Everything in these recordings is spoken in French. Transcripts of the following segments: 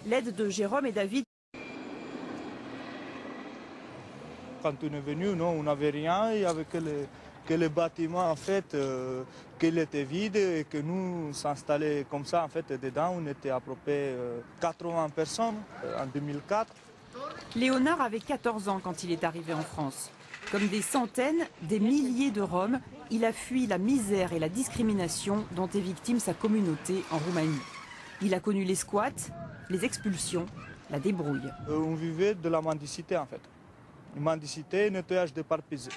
L'aide de Jérôme et David. Quand on est venu, non, on n'avait rien, il n'y avait que les bâtiments en fait, qu'il était vide et que nous s'installer comme ça en fait dedans. On était à peu près 80 personnes en 2004. Léonard avait 14 ans quand il est arrivé en France. Comme des centaines, des milliers de Roms, il a fui la misère et la discrimination dont est victime sa communauté en Roumanie. Il a connu les squats, les expulsions, la débrouille. On vivait de la mendicité en fait. Mendicité, nettoyage des pare-brise.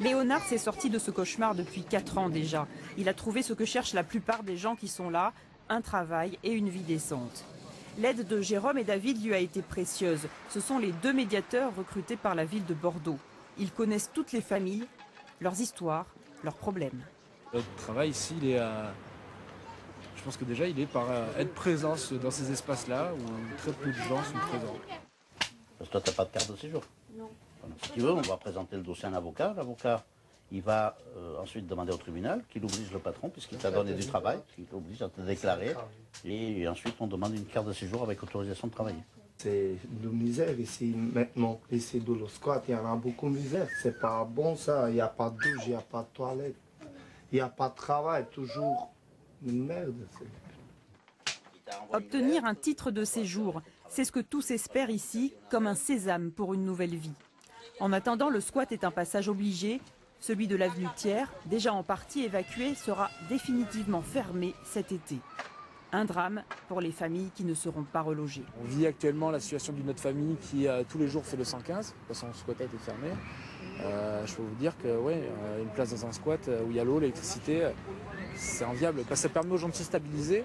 Léonard s'est sorti de ce cauchemar depuis 4 ans déjà. Il a trouvé ce que cherchent la plupart des gens qui sont là, un travail et une vie décente. L'aide de Jérôme et David lui a été précieuse. Ce sont les 2 médiateurs recrutés par la ville de Bordeaux. Ils connaissent toutes les familles, leurs histoires, leurs problèmes. Notre travail ici, il est je pense que déjà il est par être présent dans ces espaces-là où très peu de gens sont présents. Parce que toi, tu n'as pas de carte de séjour. Non. Alors, si tu veux, on va présenter le dossier à un avocat. L'avocat, il va ensuite demander au tribunal qu'il oblige le patron, puisqu'il t'a donné du travail, qu'il t'oblige à te déclarer. Et ensuite, on demande une carte de séjour avec autorisation de travailler. C'est de misère ici maintenant. Ici, dans le squat, il y en a beaucoup de misère. C'est pas bon ça. Il n'y a pas de douche, il n'y a pas de toilette. Il n'y a pas de travail. Toujours une merde. Obtenir un titre de séjour, c'est ce que tous espèrent ici, comme un sésame pour une nouvelle vie. En attendant, le squat est un passage obligé. Celui de l'avenue Thiers, déjà en partie évacué, sera définitivement fermé cet été. Un drame pour les familles qui ne seront pas relogées. On vit actuellement la situation d'une autre famille qui tous les jours fait le 115, parce que son squat a été fermé. Je peux vous dire que une place dans un squat où il y a l'eau, l'électricité, c'est enviable. Parce que ça permet aux gens de se stabiliser.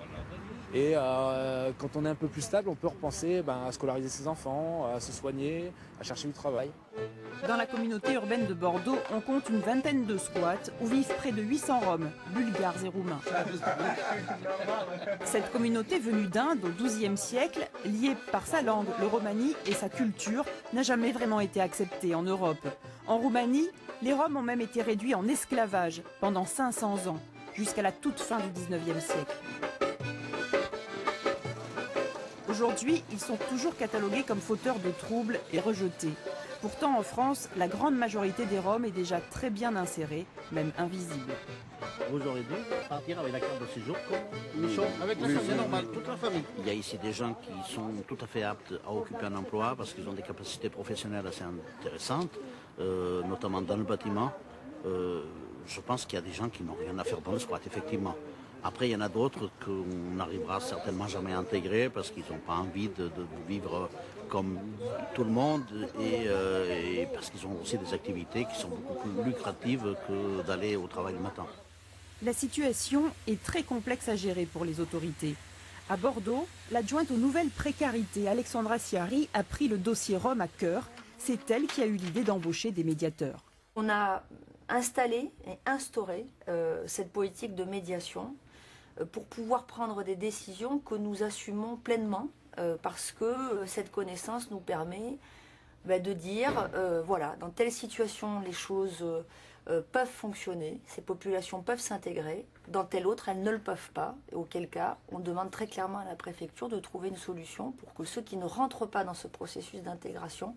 Et quand on est un peu plus stable, on peut repenser à scolariser ses enfants, à se soigner, à chercher du travail. Dans la communauté urbaine de Bordeaux, on compte une vingtaine de squats où vivent près de 800 Roms, bulgares et roumains. Cette communauté venue d'Inde au XIIe siècle, liée par sa langue, le romani et sa culture, n'a jamais vraiment été acceptée en Europe. En Roumanie, les Roms ont même été réduits en esclavage pendant 500 ans, jusqu'à la toute fin du XIXe siècle. Aujourd'hui, ils sont toujours catalogués comme fauteurs de troubles et rejetés. Pourtant, en France, la grande majorité des Roms est déjà très bien insérée, même invisible. Vous aurez dû partir avec la carte de séjour comme nous sommes. Avec la famille, c'est normal, toute la famille. Il y a ici des gens qui sont tout à fait aptes à occuper un emploi parce qu'ils ont des capacités professionnelles assez intéressantes, notamment dans le bâtiment. Je pense qu'il y a des gens qui n'ont rien à faire dans le squat, effectivement. Après, il y en a d'autres qu'on n'arrivera certainement jamais à intégrer parce qu'ils n'ont pas envie de vivre comme tout le monde et parce qu'ils ont aussi des activités qui sont beaucoup plus lucratives que d'aller au travail le matin. La situation est très complexe à gérer pour les autorités. À Bordeaux, l'adjointe aux nouvelles précarités, Alexandra Ciari, a pris le dossier Rome à cœur. C'est elle qui a eu l'idée d'embaucher des médiateurs. On a installé et instauré cette politique de médiation pour pouvoir prendre des décisions que nous assumons pleinement parce que cette connaissance nous permet de dire, voilà, dans telle situation les choses peuvent fonctionner, ces populations peuvent s'intégrer, dans telle autre elles ne le peuvent pas, et auquel cas on demande très clairement à la préfecture de trouver une solution pour que ceux qui ne rentrent pas dans ce processus d'intégration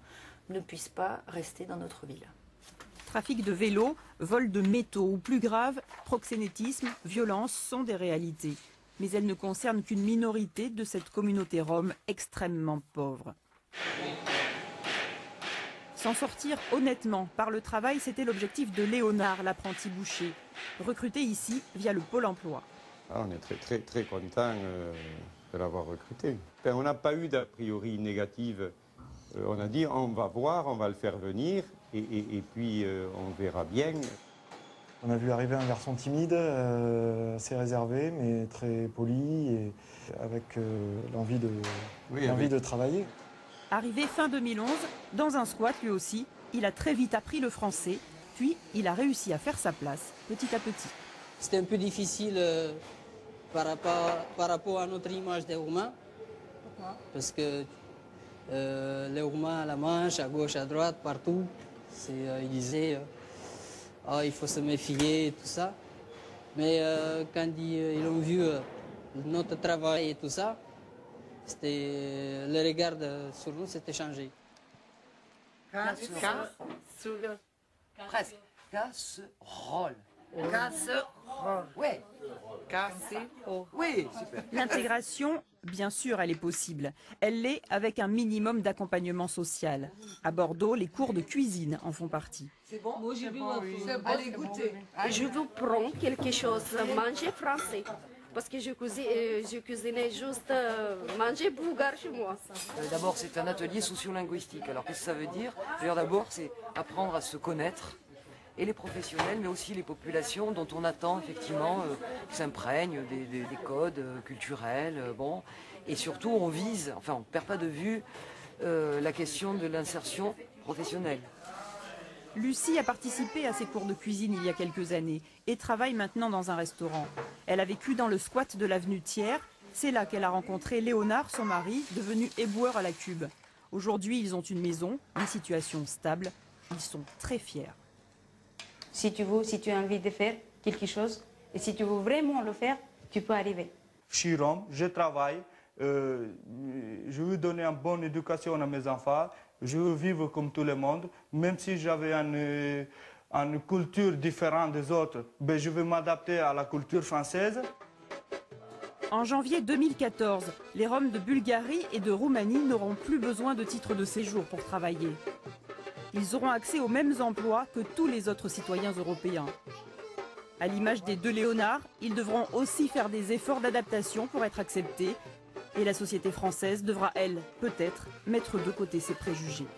ne puissent pas rester dans notre ville. Trafic de vélos, vol de métaux ou plus grave, proxénétisme, violence sont des réalités. Mais elles ne concernent qu'une minorité de cette communauté rome extrêmement pauvre. S'en sortir honnêtement par le travail, c'était l'objectif de Léonard, l'apprenti boucher, recruté ici via le Pôle emploi. On est très content de l'avoir recruté. Enfin, on n'a pas eu d'a priori négative. On a dit on va voir, on va le faire venir et puis on verra bien. On a vu arriver un garçon timide, assez réservé, mais très poli et avec l'envie de travailler. Arrivé fin 2011, dans un squat lui aussi, il a très vite appris le français, puis il a réussi à faire sa place petit à petit. C'était un peu difficile par rapport à notre image des Roumains. Pourquoi? Parce que les Roumains à la manche, à gauche, à droite, partout, ils disaient il faut se méfier et tout ça. Mais quand ils ont vu notre travail et tout ça, le regard sur nous s'était changé. Presque. Casserole. Casserole. Ouais. Casserole. Oui, super. L'intégration, bien sûr, elle est possible. Elle l'est avec un minimum d'accompagnement social. À Bordeaux, les cours de cuisine en font partie. C'est bon? Moi, j'ai vu Allez, goûter. Je vous prends quelque chose, manger français. Parce que je cuisinais juste manger bulgare chez moi. D'abord, c'est un atelier sociolinguistique. Alors, qu'est-ce que ça veut dire? D'abord, c'est apprendre à se connaître, et les professionnels, mais aussi les populations dont on attend effectivement qu'ils s'imprègnent des codes culturels. Bon. Et surtout, on vise, enfin, on ne perd pas de vue la question de l'insertion professionnelle. Lucie a participé à ces cours de cuisine il y a quelques années et travaille maintenant dans un restaurant. Elle a vécu dans le squat de l'avenue Thiers. C'est là qu'elle a rencontré Léonard, son mari, devenu éboueur à la cube. Aujourd'hui, ils ont une maison, une situation stable. Ils sont très fiers. Si tu as envie de faire quelque chose, et si tu veux vraiment le faire, tu peux arriver. Je suis rome, je travaille, je veux donner une bonne éducation à mes enfants. Je veux vivre comme tout le monde, même si j'avais une culture différente des autres, ben je veux m'adapter à la culture française. En janvier 2014, les Roms de Bulgarie et de Roumanie n'auront plus besoin de titre de séjour pour travailler. Ils auront accès aux mêmes emplois que tous les autres citoyens européens. À l'image des deux Léonard, ils devront aussi faire des efforts d'adaptation pour être acceptés. Et la société française devra, elle, peut-être, mettre de côté ses préjugés.